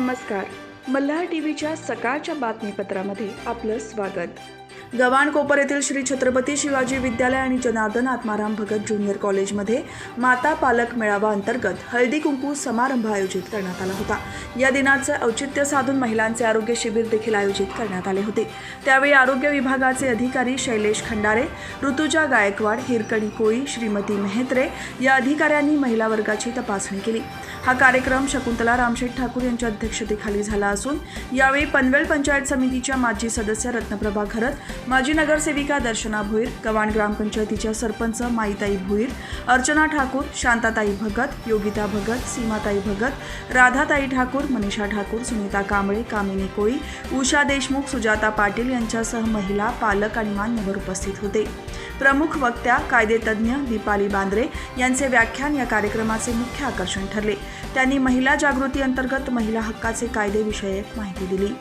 नमस्कार. मल्हार टीव्हीच्या सकाळच्या बातमीपत्रामध्ये आपलं स्वागत. गव्हाणकोपर येथील श्री छत्रपती शिवाजी विद्यालय आणि जनार्दन आत्माराम भगत ज्युनियर कॉलेजमध्ये माता पालक मेळावा अंतर्गत हळदी कुंकू समारंभ आयोजित करण्यात आला होता. या दिनाचे औचित्य साधून महिलांचे आरोग्य शिबिर देखील आयोजित करण्यात आले होते. त्यावेळी आरोग्य विभागाचे अधिकारी शैलेश खंडारे, ऋतुजा गायकवाड, हिरकणी कोळी, श्रीमती मेहत्रे या अधिकाऱ्यांनी महिला वर्गाची तपासणी केली. हा कार्यक्रम शकुंतला रामशेठ ठाकूर यांच्या अध्यक्षतेखाली झाला असून यावेळी पनवेल पंचायत समितीच्या माजी सदस्य रत्नप्रभा घरत, माजी नगरसेविका दर्शना भोईर, गव्हाण ग्रामपंचायतीच्या सरपंच माईताई भोईर, अर्चना ठाकूर, शांताताई भगत, योगिता भगत, सीमाताई भगत, राधाताई ठाकूर, मनीषा ठाकूर, सुनीता कांबळे, कामिनी कोळी, उषा देशमुख, सुजाता पाटील यांच्यासह महिला, पालक आणि मान्यवर उपस्थित होते. प्रमुख वक्त्या कायदेतज्ञ दीपाली बांद्रे यांचे व्याख्यान या कार्यक्रमाचे मुख्य आकर्षण ठरले. त्यांनी महिला जागृती अंतर्गत महिला हक्काचे कायदेविषयक माहिती दिली.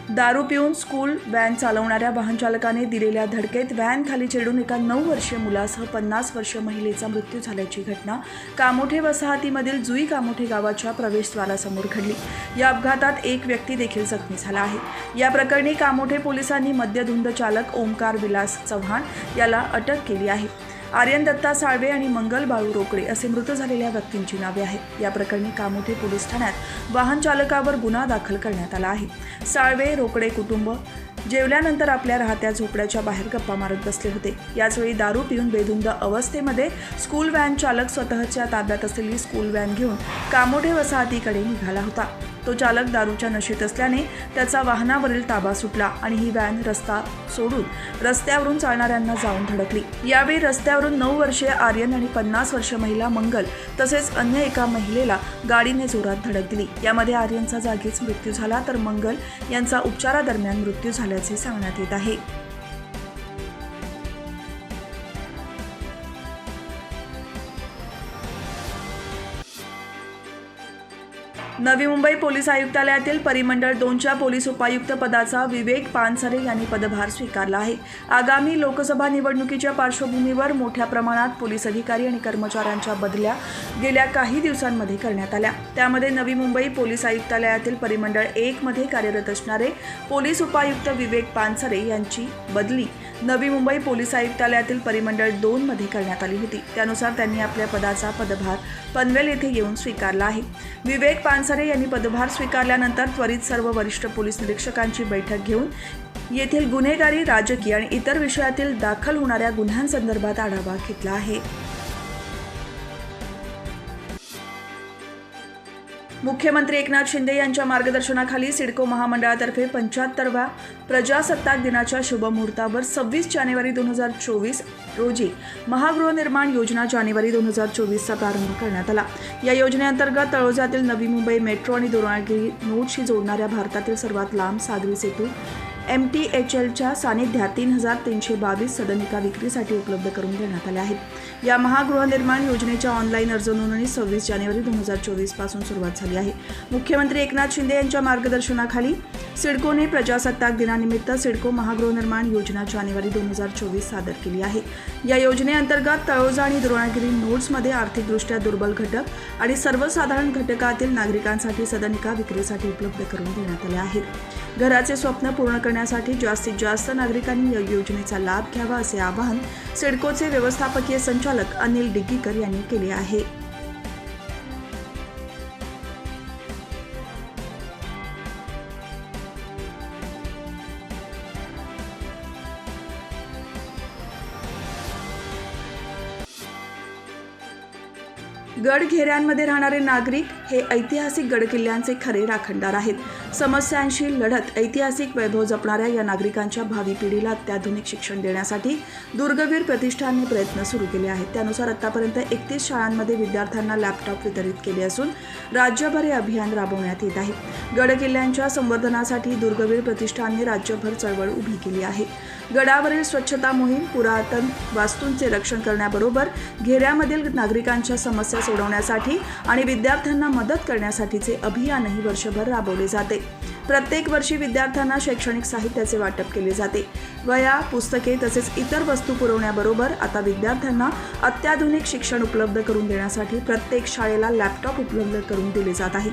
दारू पिऊन स्कूल व्हॅन चालवणाऱ्या वाहन चालकाने दिलेल्या धडकेत व्हॅन खाली चिरडून एका 9 वर्षीय मुलासह 50 वर्षीय महिलेचा मृत्यू झाल्याची घटना कामोठे वसाहतीमधील जुई कामोठे गावाच्या प्रवेशद्वारासमोर घडली. या अपघातात एक व्यक्ती देखील जखमी झाला आहे. या प्रकरणी कामोठे पोलिसांनी मद्यधुंद चालक ओमकार विलास चव्हाण याला अटक केली आहे. आर्यन दत्ता साळवे आणि मंगल बाळू रोकडे असे मृत झालेल्या व्यक्तींची नावे आहेत. या प्रकरणी कामोठे पोलीस ठाण्यात वाहन चालकावर गुन्हा दाखल करण्यात आला आहे. साळवे रोकडे कुटुंब जेवल्यानंतर आपल्या राहत्या झोपड्याच्या बाहेर गप्पा मारत बसले होते. याचवेळी दारू पिऊन बेधुंद अवस्थेमध्ये स्कूल व्हॅन चालक स्वतःच्या ताब्यात असलेली स्कूल व्हॅन घेऊन कामोठे वसाहतीकडे निघाला होता. तो चालक दारूच्या नशेत असल्याने त्याचा वाहनावरील ताबा सुटला आणि ही व्हॅन रस्ता सोडून रस्त्यावरून चालणाऱ्यांना जाऊन धडकली. यावेळी रस्त्यावरून 9 वर्षीय आर्यन आणि 50 वर्षीय महिला मंगल तसेच अन्य एका महिलेला गाडीने जोरात धडक दिली. यामध्ये आर्यनचा जागीच मृत्यू झाला तर मंगल यांचा उपचारादरम्यान मृत्यू झाल्याचे सांगण्यात येत आहे. नवी मुंबई पोलीस आयुक्तालयातील परिमंडळ 2च्या पोलीस उपायुक्त पदाचा विवेक पानसरे यांनी पदभार स्वीकारला आहे. आगामी लोकसभा निवडणुकीच्या पार्श्वभूमीवर मोठ्या प्रमाणात पोलीस अधिकारी आणि कर्मचाऱ्यांच्या बदल्या गेल्या काही दिवसांमध्ये करण्यात आल्या. त्यामध्ये नवी मुंबई पोलीस आयुक्तालयातील परिमंडळ 1 मध्ये कार्यरत असणारे पोलीस उपायुक्त विवेक पानसरे यांची बदली नवी मुंबई पोलीस आयुक्तालयातील परिमंडळ 2 मध्ये करण्यात आली होती. त्यानुसार त्यांनी आपल्या पदाचा पदभार पनवेल येथे येऊन स्वीकारला आहे. विवेक पानसरे यांनी पदभार स्वीकारल्यानंतर त्वरित सर्व वरिष्ठ पोलीस निरीक्षकांची बैठक घेऊन येथील गुन्हेगारी, राजकीय आणि इतर विषयातील दाखल होणाऱ्या गुन्ह्यांसंदर्भात आढावा घेतला आहे. मुख्यमंत्री एकनाथ शिंदे यांच्या मार्गदर्शनाखाली सिडको महामंडळातर्फे 75व्या प्रजासत्ताक दिनाच्या शुभमुहूर्तावर 26 जानेवारी 2024 रोजी महागृहनिर्माण योजना जानेवारी 2024चा प्रारंभ करण्यात आला. या योजनेअंतर्गत तळोजातील नवी मुंबई मेट्रो आणि द्रोणागिरी नोडशी जोडणाऱ्या भारतातील सर्वात लांब सागरी सेतू MTHLच्या सानिध्यात 3322 सदनिका विक्रीसाठी उपलब्ध करून देण्यात आल्या आहेत. या महागृहनिर्माण योजनेच्या ऑनलाईन अर्ज नोंदणी 26 जानेवारी 2024 पासून सुरुवात झाली आहे. मुख्यमंत्री एकनाथ शिंदे यांच्या मार्गदर्शनाखाली सिडकोने प्रजासत्ताक दिनानिमित्त सिडको महागृहनिर्माण योजना जानेवारी 2024 सादर केली आहे. या योजनेअंतर्गत तळोजा आणि द्रोणागिरी नोड्समध्ये आर्थिकदृष्ट्या दुर्बल घटक आणि सर्वसाधारण घटकातील नागरिकांसाठी सदनिका विक्रीसाठी उपलब्ध करून देण्यात आल्या आहेत. घराचे स्वप्न पूर्ण करण्यासाठी जास्तीत जास्त नागरिकांनी या योजनेचा लाभ घ्यावा असे आवाहन सिडकोचे व्यवस्थापकीय संचालक अनिल डिग्गीकर यांनी केले आहे. गडघेऱ्यांमध्ये राहणारे नागरिक हे ऐतिहासिक गडकिल्ल्यांचे खरे राखणदार आहेत. समस्यांशी लढत ऐतिहासिक वैभव जपणाऱ्या या नागरिकांच्या भावी पिढीला अत्याधुनिक शिक्षण देण्यासाठी दुर्गवीर प्रतिष्ठानने प्रयत्न सुरू केले आहेत. त्यानुसार आतापर्यंत 31 शाळांमध्ये विद्यार्थ्यांना लॅपटॉप वितरित केले असून राज्यभर हे अभियान राबवण्यात येत आहे. गडकिल्ल्यांच्या संवर्धनासाठी दुर्गवीर प्रतिष्ठानने राज्यभर चळवळ उभी केली आहे. गडावरील स्वच्छता मोहीम, पुरातन वास्तूंचे रक्षण करण्याबरोबर घेऱ्यामधील नागरिकांच्या समस्या सोडवण्यासाठी आणि विद्यार्थ्यांना मदत करण्यासाठीचे अभियानही वर्षभर राबवले जाते. प्रत्येक वर्षी विद्यार्थ्यांना शैक्षणिक साहित्याचे वाटप केले जाते. वह्या, पुस्तके तसेच इतर वस्तू पुरवण्याबरोबर आता विद्यार्थ्यांना अत्याधुनिक शिक्षण उपलब्ध करून देण्यासाठी प्रत्येक शाळेला लॅपटॉप उपलब्ध करून दिले जात आहे.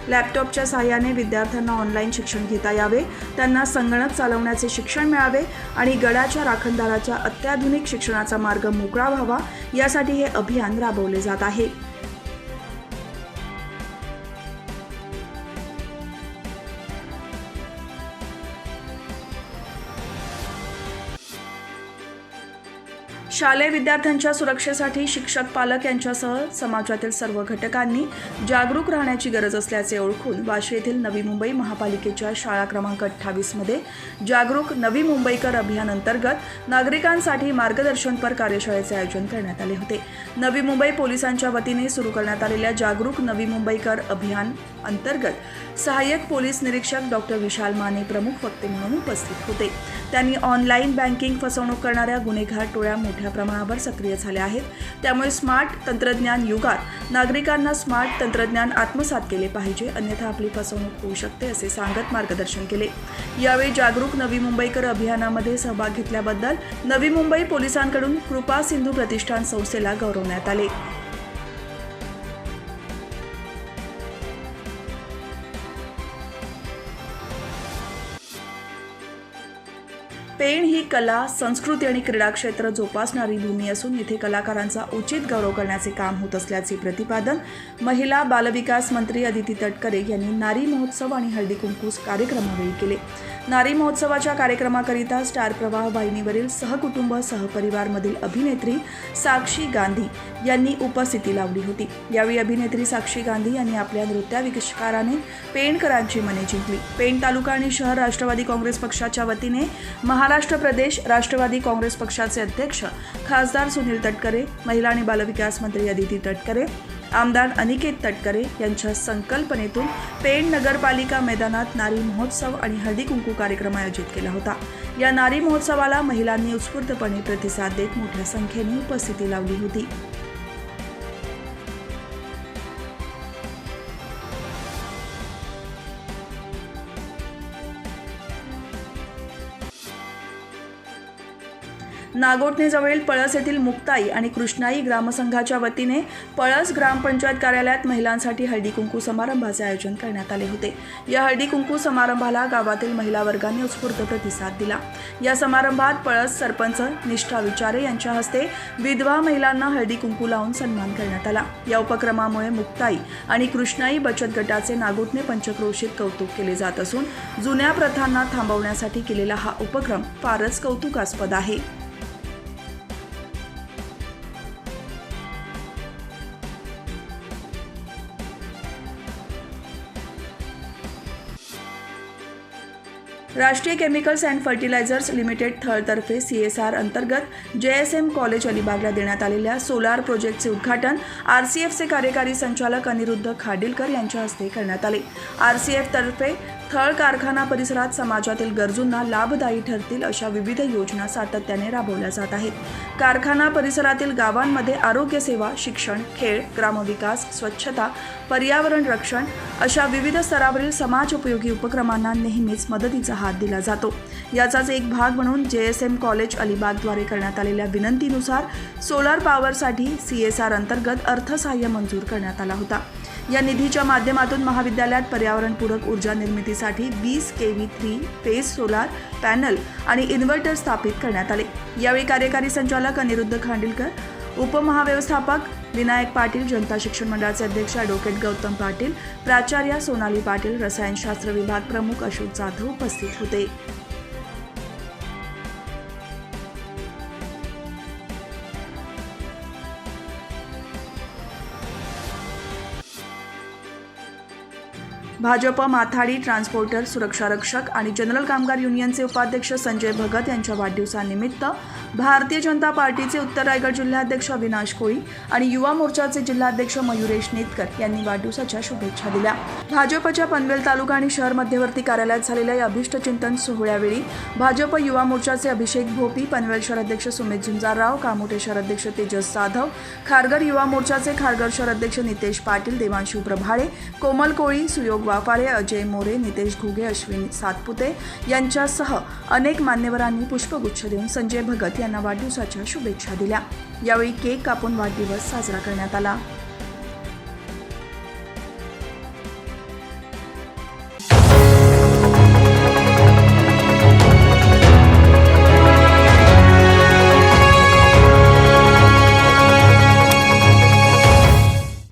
लॅपटॉपच्या सहाय्याने विद्यार्थ्यांना ऑनलाईन शिक्षण घेता यावे, त्यांना संगणक चालवण्याचे शिक्षण मिळावे आणि गडाच्या राखणदाराच्या अत्याधुनिक शिक्षणाचा मार्ग मोकळा व्हावा यासाठी हे अभियान राबवले जात आहे. शालेय विद्यार्थ्यांच्या सुरक्षेसाठी शिक्षक, पालक यांच्यासह समाजातील सर्व घटकांनी जागरूक राहण्याची गरज असल्याचे ओळखून वाशी येथील नवी मुंबई महापालिकेच्या शाळा क्रमांक 28 मध्ये जागरूक नवी मुंबईकर अभियान अंतर्गत नागरिकांसाठी मार्गदर्शनपर कार्यशाळेचे आयोजन करण्यात आले होते. नवी मुंबई पोलिसांच्या वतीने सुरू करण्यात आलेल्या जागरूक नवी मुंबईकर अभियान अंतर्गत सहाय्यक पोलीस निरीक्षक डॉक्टर विशाल माने प्रमुख वक्ते म्हणून उपस्थित होते. त्यांनी ऑनलाईन बँकिंग फसवणूक करणाऱ्या गुन्हेगार टोळ्या मोठ्या प्रमाणावर सक्रिय झाल्या आहेत. त्यामुळे स्मार्ट तंत्रज्ञान युगात नागरिकांना स्मार्ट तंत्रज्ञान आत्मसात केले पाहिजे, अन्यथा आपली फसवणूक होऊ शकते असे सांगत मार्गदर्शन केले. यावेळी जागरूक नवी मुंबईकर अभियानामध्ये सहभाग घेतल्याबद्दल नवी मुंबई पोलिसांकडून कृपा सिंधू प्रतिष्ठान संस्थेला गौरवण्यात आले. पेण ही कला, संस्कृती आणि क्रीडा क्षेत्र जोपासणारी भूमी असून इथे कलाकारांचा उचित गौरव करण्याचे काम होत असल्याचे प्रतिपादन महिला बालविकास मंत्री अदिती तटकरे यांनी नारी महोत्सव आणि हळदी कुंकू कार्यक्रमावेळी केले. नारी महोत्सवाच्या कार्यक्रमाकरिता स्टार प्रवाह वाहिनीवरील सहकुटुंब सहपरिवारमधील अभिनेत्री साक्षी गांधी यांनी उपस्थिती लावली होती. यावेळी अभिनेत्री साक्षी गांधी यांनी आपल्या नृत्याविष्काराने पेणकरांची मने जिंकली. पेण तालुका आणि शहर राष्ट्रवादी काँग्रेस पक्षाच्या वतीने महाराष्ट्र प्रदेश राष्ट्रवादी काँग्रेस पक्षाचे अध्यक्ष खासदार सुनील तटकरे, महिला आणि बालविकास मंत्री अदिती तटकरे, आमदार अनिकेत तटकरे यांच्या संकल्पनेतून पेण नगरपालिका मैदानात नारी महोत्सव आणि हळदी कुंकू कार्यक्रम आयोजित केला होता. या नारी महोत्सवाला महिलांनी उत्स्फूर्तपणे प्रतिसाद देत मोठ्या संख्येने उपस्थिती लावली होती. नागोठणेजवळील पळस येथील मुक्ताई आणि कृष्णाई ग्रामसंघाच्या वतीने पळस ग्रामपंचायत कार्यालयात महिलांसाठी हळदी कुंकू समारंभाचे आयोजन करण्यात आले होते. या हळदी कुंकू समारंभाला गावातील महिला वर्गाने उत्स्फूर्त प्रतिसाद दिला. या समारंभात पळस सरपंच निष्ठा विचारे यांच्या हस्ते विधवा महिलांना हळदी कुंकू लावून सन्मान करण्यात आला. या उपक्रमामुळे मुक्ताई आणि कृष्णाई बचत गटाचे नागोठणे पंचक्रोशीत कौतुक केले जात असून जुन्या प्रथांना थांबवण्यासाठी केलेला हा उपक्रम फारच कौतुकास्पद आहे. Rashtriya chemicals and fertilizers limited थळतर्फे CSR अंतर्गत JSM कॉलेज अलिबागला देण्यात आलेल्या सोलार प्रोजेक्टचे उद्घाटन RCFचे कार्यकारी संचालक अनिरुद्ध खाडीलकर यांच्या हस्ते करण्यात आले. RCF तर्फे थळ कारखाना परिसरात समाजातील गरजूंना लाभदायी ठरतील अशा विविध योजना सातत्याने राबवल्या जात आहेत. कारखाना परिसरातील गावांमध्ये आरोग्य सेवा, शिक्षण, खेळ, ग्रामविकास, स्वच्छता, पर्यावरण रक्षण अशा विविध स्तरावरील समाज उपयोगी उपक्रमांना नेहमीच मदतीचा हात दिला जातो. याचाच एक भाग म्हणून JSM कॉलेज अलिबागद्वारे करण्यात आलेल्या विनंतीनुसार सोलार पॉवरसाठी CSR अंतर्गत अर्थसहाय्य मंजूर करण्यात आला होता. या निधीच्या माध्यमातून महाविद्यालयात पर्यावरणपूरक ऊर्जा निर्मितीसाठी 20 kV 3 फेज सोलार पॅनल आणि इन्व्हर्टर स्थापित करण्यात आले. यावेळी कार्यकारी संचालक अनिरुद्ध खाडीलकर, उपमहाव्यवस्थापक विनायक पाटील, जनता शिक्षण मंडळाचे अध्यक्ष ॲडव्होकेट गौतम पाटील, प्राचार्या सोनाली पाटील, रसायनशास्त्र विभाग प्रमुख अशोक जाधव उपस्थित होते. भाजप माथाडी ट्रान्सपोर्टर सुरक्षा रक्षक आणि जनरल कामगार युनियनचे उपाध्यक्ष संजय भगत यांच्या वाढदिवसानिमित्त भारतीय जनता पार्टीचे उत्तर रायगड जिल्हाध्यक्ष अविनाश कोळी आणि युवा मोर्चाचे जिल्हाध्यक्ष मयुरेश नेतकर यांनी वाढदिवसाच्या शुभेच्छा दिल्या. भाजपच्या पनवेल तालुका आणि शहर मध्यवर्ती कार्यालयात झालेल्या या अभिष्टचिंतन सोहळ्यावेळी भाजप युवा मोर्चाचे अभिषेक भोपी, पनवेल शहराध्यक्ष सुमित झुंजारराव, कामोठे शहराध्यक्ष तेजस जाधव, खारघर युवा मोर्चाचे खारघर शहराध्यक्ष नितेश पाटील, देवांशू प्रभाळे, कोमल कोळी, सुयोग वाफाळे, अजय मोरे, नितेश घुगे, अश्विनी सातपुते यांच्यासह अनेक मान्यवरांनी पुष्पगुच्छ देऊन संजय भगत यांना वाढदिवसाच्या शुभेच्छा दिल्या. यावेळी केक कापून वाढदिवस साजरा करण्यात आला.